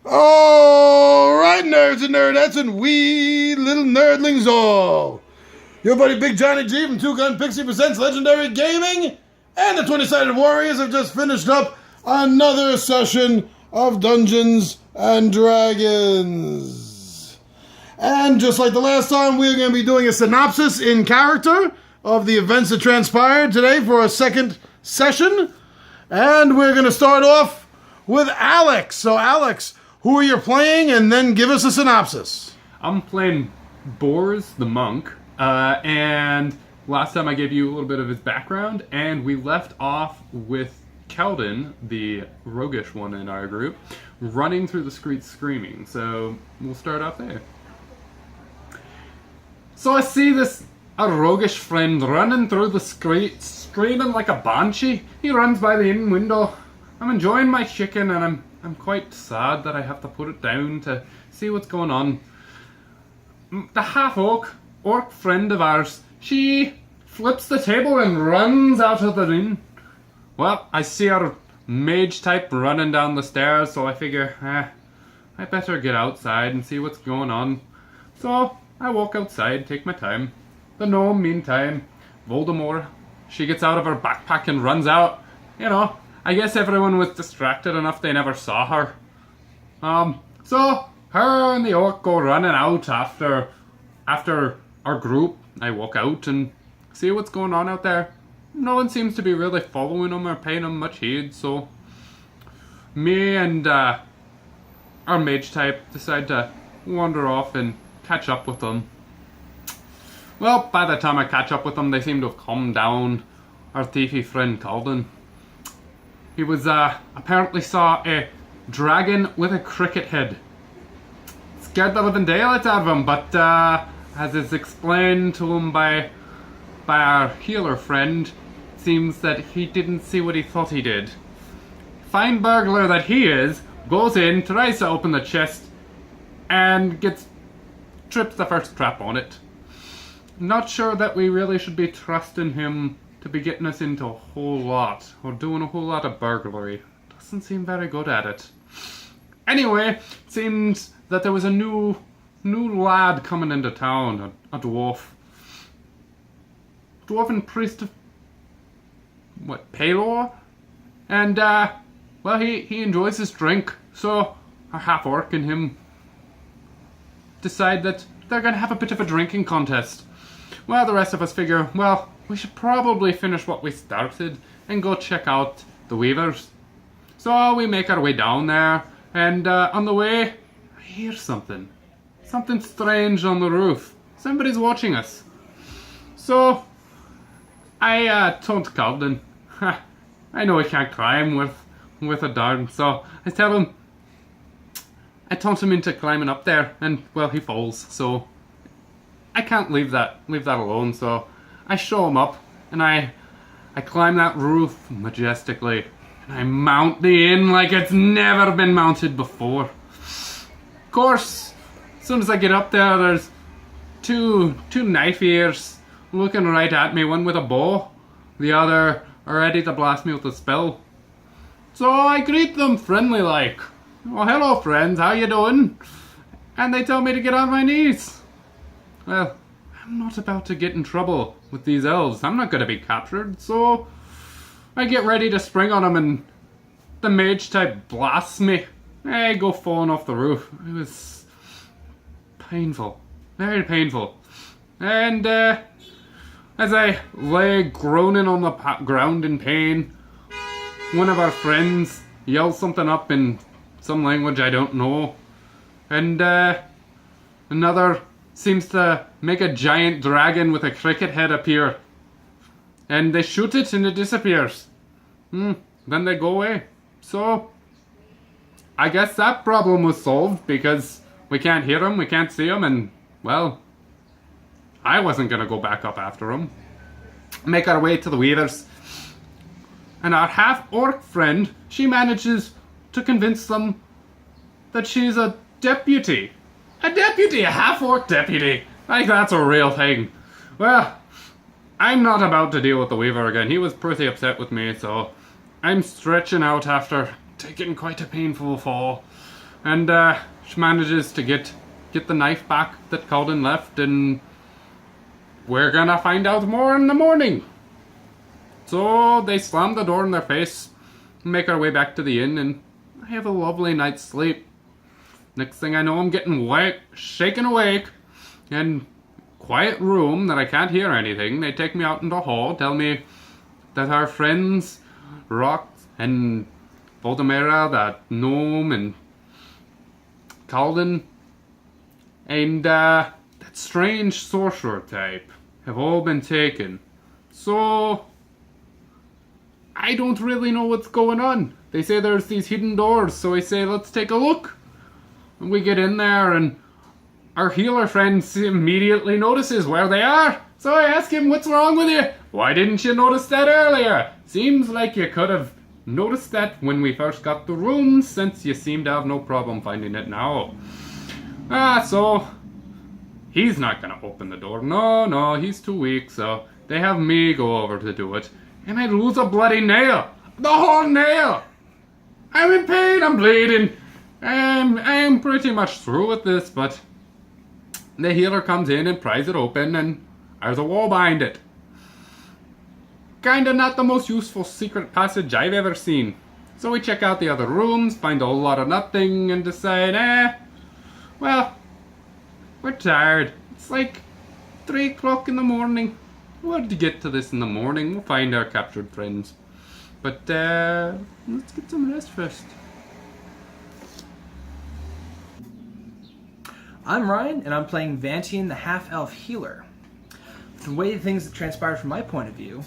All right, nerds and nerdettes and wee little nerdlings all. Your buddy Big Johnny G from Two Gun Pixie presents Legendary Gaming, and the 20-Sided Warriors have just finished up another session of Dungeons and Dragons. And just like the last time, we're going to be doing a synopsis in character of the events that transpired today for a second session. And we're going to start off with Alex. So, Alex, who are you playing? And then give us a synopsis. I'm playing Bors the monk, and last time I gave you a little bit of his background, and we left off with Keldon, the roguish one in our group, running through the streets screaming. So we'll start off there. So I see a roguish friend running through the streets, screaming like a banshee. He runs by the inn window. I'm enjoying my chicken, and I'm quite sad that I have to put it down to see what's going on. The half-orc friend of ours, she flips the table and runs out of the inn. Well, I see our mage type running down the stairs, so I figure, I better get outside and see what's going on. So I walk outside, take my time. The gnome, meantime, Voldemort, she gets out of her backpack and runs out. You know, I guess everyone was distracted enough they never saw her. So her and the orc go running out after our group. I walk out and see what's going on out there. No one seems to be really following them or paying them much heed, so me and our mage type decide to wander off and catch up with them. Well, by the time I catch up with them, they seem to have calmed down. Our thiefy friend Keldon, he was apparently saw a dragon with a cricket head. Scared the living daylights out of him, but as is explained to him by our healer friend, seems that he didn't see what he thought he did. Fine burglar that he is, goes in, tries to open the chest, and trips the first trap on it. Not sure that we really should be trusting him to be getting us into a whole lot, or doing a whole lot of burglary. Doesn't seem very good at it. Anyway, it seems that there was a new lad coming into town, a dwarf. Dwarven priest of Palor? And well, he enjoys his drink, so our half-orc and him decide that they're gonna have a bit of a drinking contest. Well, the rest of us figure, well, we should probably finish what we started and go check out the Weavers. So we make our way down there, and on the way, I hear something. Something strange on the roof. Somebody's watching us. So I told Keldon, I know he can't climb with a dart, so I taunt him into climbing up there, and well, he falls, so I can't leave that alone, so I show him up, and I climb that roof majestically, and I mount the inn like it's never been mounted before. Of course, as soon as I get up there, there's two knife ears looking right at me, one with a bow, the other ready to blast me with a spell. So I greet them friendly like, "Oh, hello friends, how you doing?" And they tell me to get on my knees. Well, I'm not about to get in trouble with these elves. I'm not going to be captured, so I get ready to spring on them, and the mage type blasts me. I go falling off the roof. It was painful, very painful. And as I lay groaning on the ground in pain, one of our friends yells something up in some language I don't know, and another seems to make a giant dragon with a cricket head appear, and they shoot it and it disappears. Then they go away. So I guess that problem was solved, because we can't hear them, we can't see them, and well, I wasn't gonna go back up after them. Make our way to the Weavers, and our half-orc friend, she manages to convince them that she's a deputy. A half-orc deputy. Like, that's a real thing. Well, I'm not about to deal with the Weaver again. He was pretty upset with me, so I'm stretching out after taking quite a painful fall. And she manages to get the knife back that Calden left, and we're gonna find out more in the morning. So they slam the door in their face, make our way back to the inn, and I have a lovely night's sleep. Next thing I know, I'm getting shaken awake, and quiet room that I can't hear anything. They take me out in the hall, tell me that our friends, Rock and Voldemera, that gnome, and Calden, and that strange sorcerer type have all been taken. So I don't really know what's going on. They say there's these hidden doors, so I say let's take a look. And we get in there, and our healer friend immediately notices where they are. So I ask him, what's wrong with you? Why didn't you notice that earlier? Seems like you could have noticed that when we first got the room, since you seem to have no problem finding it now. So he's not gonna open the door. No, he's too weak, so they have me go over to do it. And I lose a bloody nail. The whole nail! I'm in pain, I'm bleeding. I'm pretty much through with this, but the healer comes in and pries it open, and there's a wall behind it. Kinda not the most useful secret passage I've ever seen. So we check out the other rooms, find a whole lot of nothing, and decide, well, we're tired. It's like 3 o'clock in the morning. We'll get to this in the morning. We'll find our captured friends. But let's get some rest first. I'm Ryan, and I'm playing Vantian, the half-elf healer. The way things transpired from my point of view,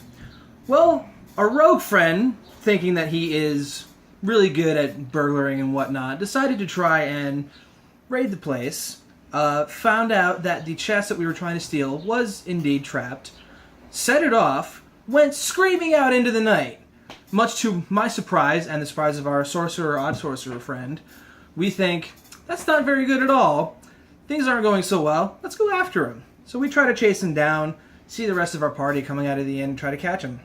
well, a rogue friend, thinking that he is really good at burglaring and whatnot, decided to try and raid the place, found out that the chest that we were trying to steal was indeed trapped, set it off, went screaming out into the night. Much to my surprise, and the surprise of our odd sorcerer friend, we think, that's not very good at all. Things aren't going so well. Let's go after him. So we try to chase him down, see the rest of our party coming out of the inn, and try to catch him.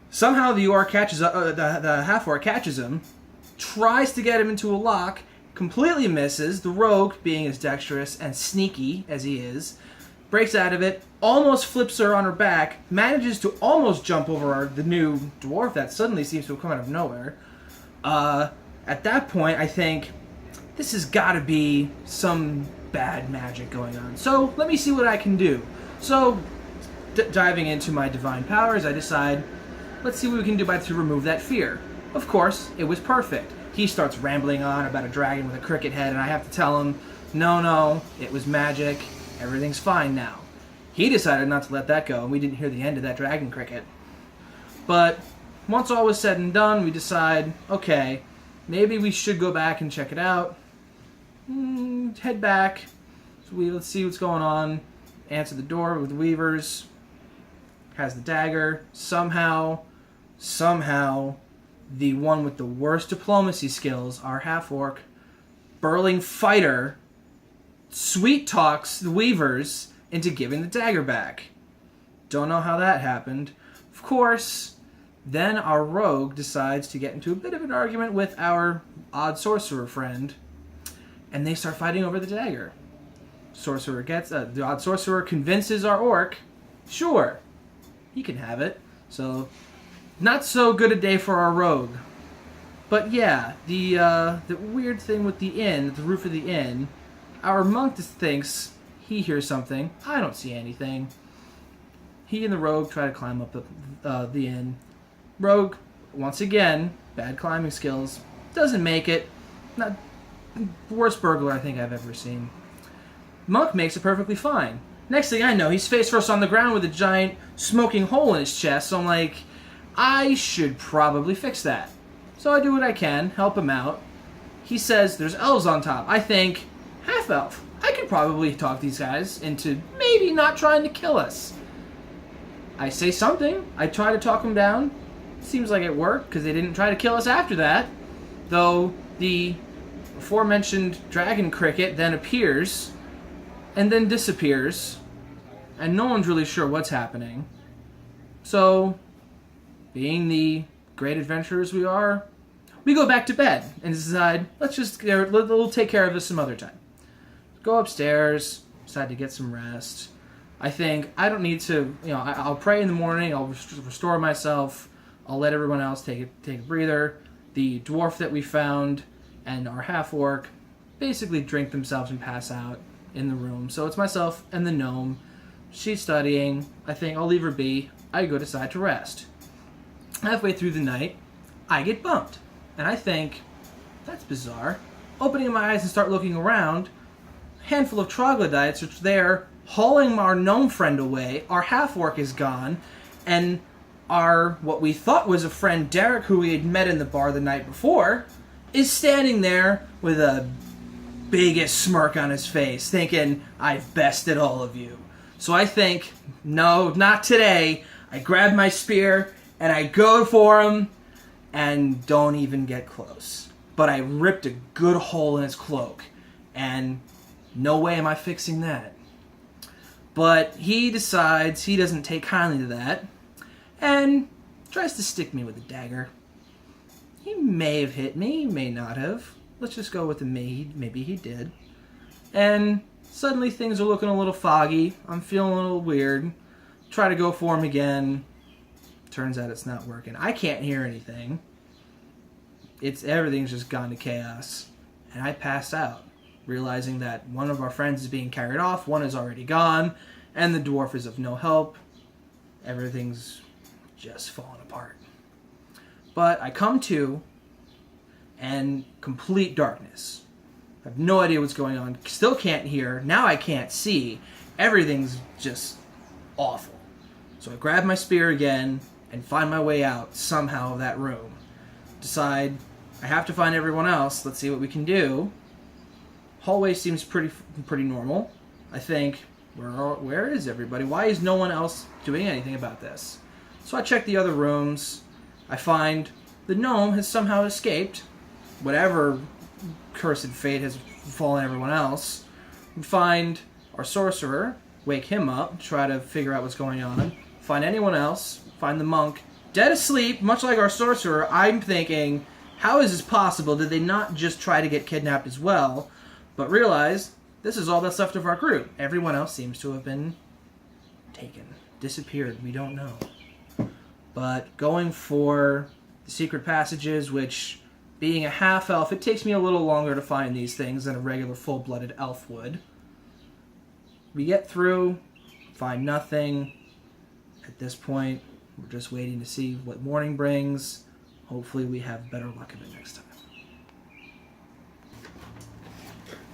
Somehow the orc catches the half-orc catches him, tries to get him into a lock, completely misses. The rogue, being as dexterous and sneaky as he is, breaks out of it, almost flips her on her back, manages to almost jump over the new dwarf that suddenly seems to have come out of nowhere. At that point, I think, this has got to be some bad magic going on. So let me see what I can do. So, diving into my divine powers, I decide, let's see what we can do to remove that fear. Of course, it was perfect. He starts rambling on about a dragon with a cricket head, and I have to tell him, no, it was magic. Everything's fine now. He decided not to let that go, and we didn't hear the end of that dragon cricket. But once all was said and done, we decide, okay, maybe we should go back and check it out. Head back. So let's see what's going on. Answer the door with the weavers. Has the dagger. Somehow, the one with the worst diplomacy skills, our half-orc, burling fighter, sweet talks the weavers into giving the dagger back. Don't know how that happened. Of course, then our rogue decides to get into a bit of an argument with our odd sorcerer friend, and they start fighting over the dagger. The odd sorcerer convinces our orc, sure, he can have it. So, not so good a day for our rogue. But yeah, the weird thing with the inn, the roof of the inn, our monk just thinks he hears something. I don't see anything. He and the rogue try to climb up the inn. Rogue, once again, bad climbing skills, doesn't make it. Not worst burglar I think I've ever seen. Monk makes it perfectly fine. Next thing I know, he's face first on the ground with a giant smoking hole in his chest. So I'm like, I should probably fix that. So I do what I can, help him out. He says there's elves on top. I think, half-elf. I could probably talk these guys into maybe not trying to kill us. I say something. I try to talk them down. Seems like it worked, because they didn't try to kill us after that. Though the aforementioned dragon cricket then appears, and then disappears, and no one's really sure what's happening. So, being the great adventurers we are, we go back to bed and decide, we'll take care of this some other time. Go upstairs, decide to get some rest. I think I don't need to, I'll pray in the morning, I'll restore myself, I'll let everyone else take a breather. The dwarf that we found and our half-orc basically drink themselves and pass out in the room. So it's myself and the gnome. She's studying. I think I'll leave her be. I go decide to rest. Halfway through the night, I get bumped. And I think, that's bizarre. Opening my eyes and start looking around, a handful of troglodytes are there hauling our gnome friend away. Our half-orc is gone. And what we thought was a friend, Derek, who we had met in the bar the night before, is standing there with a biggest smirk on his face, thinking, I've bested all of you. So I think, no, not today. I grab my spear, and I go for him, and don't even get close. But I ripped a good hole in his cloak, and no way am I fixing that. But he decides he doesn't take kindly to that, and tries to stick me with a dagger. He may have hit me, he may not have. Let's just go with the maybe he did. And suddenly things are looking a little foggy. I'm feeling a little weird. Try to go for him again. Turns out it's not working. I can't hear anything. Everything's just gone to chaos. And I pass out, realizing that one of our friends is being carried off, one is already gone, and the dwarf is of no help. Everything's just falling apart. But I come to, and complete darkness. I have no idea what's going on. Still can't hear. Now I can't see. Everything's just awful. So I grab my spear again and find my way out somehow of that room. Decide I have to find everyone else. Let's see what we can do. Hallway seems pretty normal. I think, where is everybody? Why is no one else doing anything about this? So I check the other rooms. I find the gnome has somehow escaped. Whatever cursed fate has befallen everyone else. We find our sorcerer, wake him up, try to figure out what's going on. Find anyone else, find the monk, dead asleep, much like our sorcerer. I'm thinking, how is this possible? Did they not just try to get kidnapped as well? But realize, this is all that's left of our group. Everyone else seems to have been taken, disappeared, we don't know. But going for the secret passages, which, being a half-elf, it takes me a little longer to find these things than a regular full-blooded elf would. We get through, find nothing. At this point, we're just waiting to see what morning brings. Hopefully we have better luck of it next time.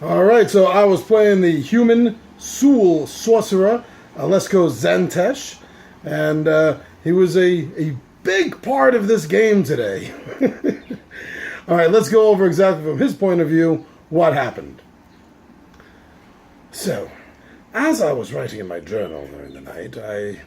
Alright, so I was playing the human Soul sorcerer, Alesko Zantesh, and he was a big part of this game today. Alright, let's go over exactly from his point of view what happened. So, as I was writing in my journal during the night, I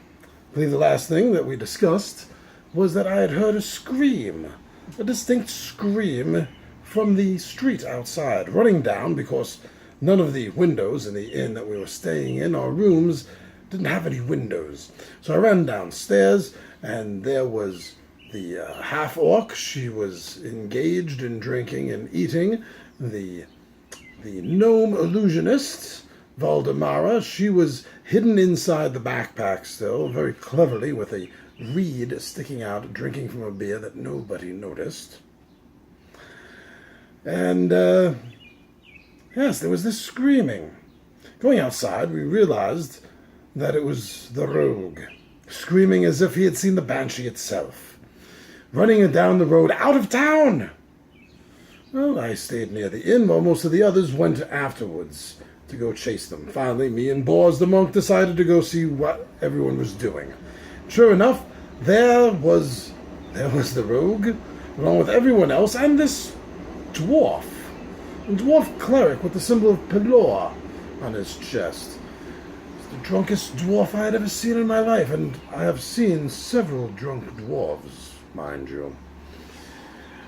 believe the last thing that we discussed was that I had heard a scream, a distinct scream from the street outside, running down because none of the windows in the inn that we were staying in, our rooms, didn't have any windows. So I ran downstairs, and there was the half-orc. She was engaged in drinking and eating. The gnome illusionist, Valdemara, she was hidden inside the backpack still, very cleverly, with a reed sticking out, drinking from a beer that nobody noticed. And, yes, there was this screaming. Going outside, we realized that it was the rogue, screaming as if he had seen the banshee itself, running it down the road out of town. Well, I stayed near the inn while most of the others went afterwards to go chase them. Finally, me and Bors the monk decided to go see what everyone was doing. Sure enough, there was the rogue, along with everyone else, and this dwarf. A dwarf cleric with the symbol of Pelor on his chest. It's the drunkest dwarf I had ever seen in my life, and I have seen several drunk dwarves, mind you.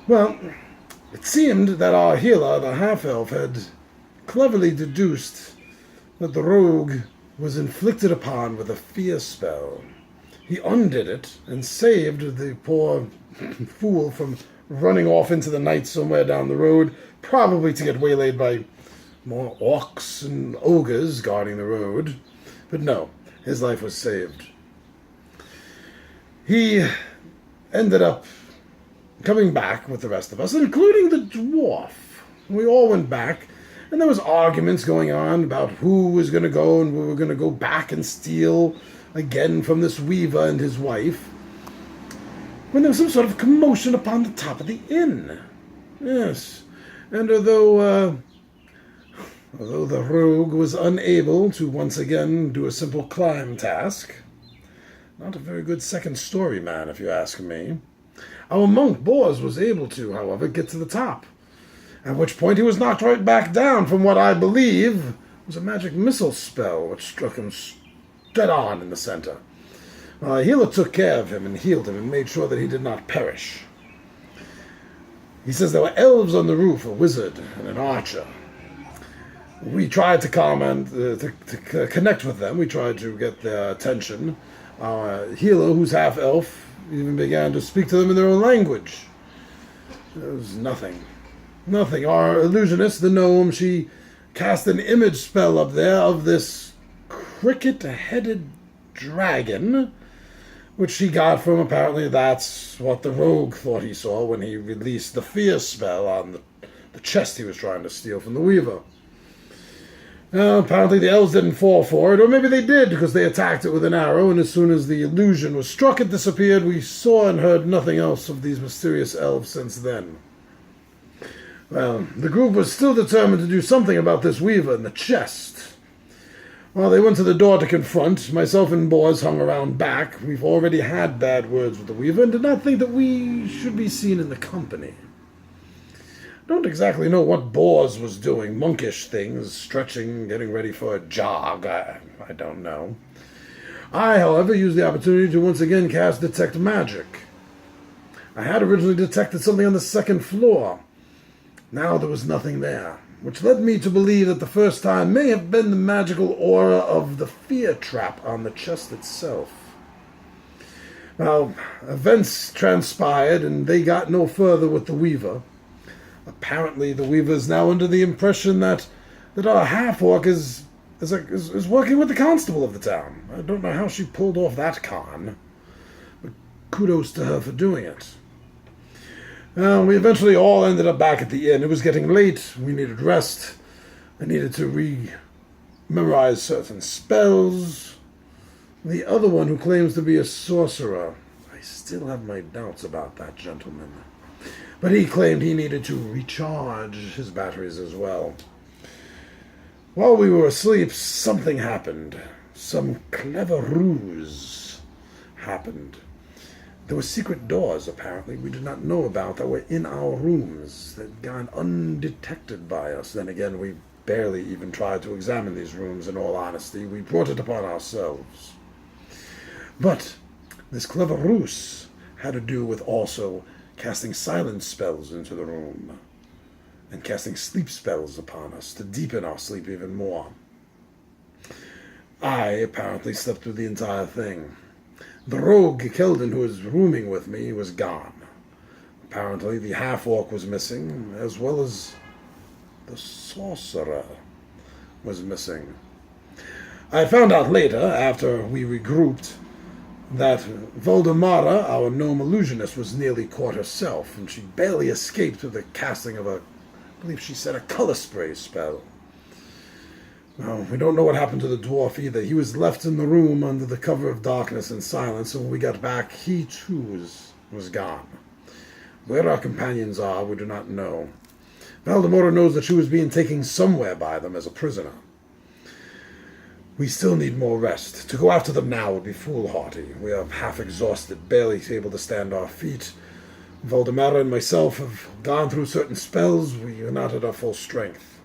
Well, it seemed that our healer, the half-elf, had cleverly deduced that the rogue was inflicted upon with a fear spell. He undid it and saved the poor fool from running off into the night somewhere down the road, probably to get waylaid by more orcs and ogres guarding the road. But no, his life was saved. He ended up coming back with the rest of us, including the dwarf. We all went back, and there was arguments going on about who was going to go, and we were going to go back and steal again from this weaver and his wife, when there was some sort of commotion upon the top of the inn. Yes, and although the rogue was unable to once again do a simple climb task, not a very good second story man, if you ask me, our monk Bors was able to, however, get to the top, at which point he was knocked right back down from what I believe was a magic missile spell which struck him dead on in the center. A healer took care of him and healed him and made sure that he did not perish. He says there were elves on the roof, a wizard and an archer. We tried to to connect with them. We tried to get their attention. Our healer, who's half-elf, even began to speak to them in their own language. There was nothing. Nothing. Our illusionist, the gnome, she cast an image spell up there of this cricket-headed dragon, which she got from, apparently that's what the rogue thought he saw when he released the fear spell on the chest he was trying to steal from the weaver. Apparently the elves didn't fall for it, or maybe they did because they attacked it with an arrow, and as soon as the illusion was struck, it disappeared. We saw and heard nothing else of these mysterious elves since then. Well, the group was still determined to do something about this weaver in the chest. While they went to the door to confront, myself and Bors hung around back. We've already had bad words with the weaver and did not think that we should be seen in the company. Don't exactly know what Bors was doing, monkish things, stretching, getting ready for a jog, I don't know. I, however, used the opportunity to once again cast Detect Magic. I had originally detected something on the second floor. Now there was nothing there, which led me to believe that the first time may have been the magical aura of the fear trap on the chest itself. Now, events transpired, and they got no further with the weaver. Apparently, the weaver is now under the impression that our half-orc is working with the constable of the town. I don't know how she pulled off that con, but kudos to her for doing it. We eventually all ended up back at the inn. It was getting late. We needed rest. I needed to memorize certain spells. The other one, who claims to be a sorcerer, I still have my doubts about that gentleman. But he claimed he needed to recharge his batteries as well. While we were asleep, something happened. Some clever ruse happened. There were secret doors, apparently, we did not know about, that were in our rooms, that had gone undetected by us. Then again, we barely even tried to examine these rooms, in all honesty. We brought it upon ourselves. But this clever ruse had to do with also casting silence spells into the room, and casting sleep spells upon us to deepen our sleep even more. I apparently slept through the entire thing. The rogue Keldon, who was rooming with me, was gone. Apparently the half-orc was missing, as well as the sorcerer was missing. I found out later, after we regrouped, that Voldemara, our gnome illusionist, was nearly caught herself, and she barely escaped through the casting of I believe she said a color spray spell. Well, we don't know what happened to the dwarf either. He was left in the room under the cover of darkness and silence, and when we got back, he too was gone. Where our companions are, we do not know. Voldemara knows that she was being taken somewhere by them as a prisoner. We still need more rest. To go after them now would be foolhardy. We are half exhausted, barely able to stand our feet. Voldemara and myself have gone through certain spells. We are not at our full strength.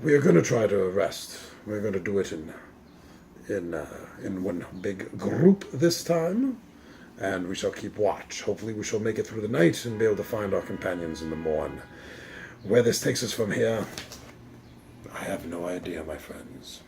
We are going to try to rest. We're going to do it in one big group this time, and we shall keep watch. Hopefully we shall make it through the night and be able to find our companions in the morn. Where this takes us from here, I have no idea, my friends.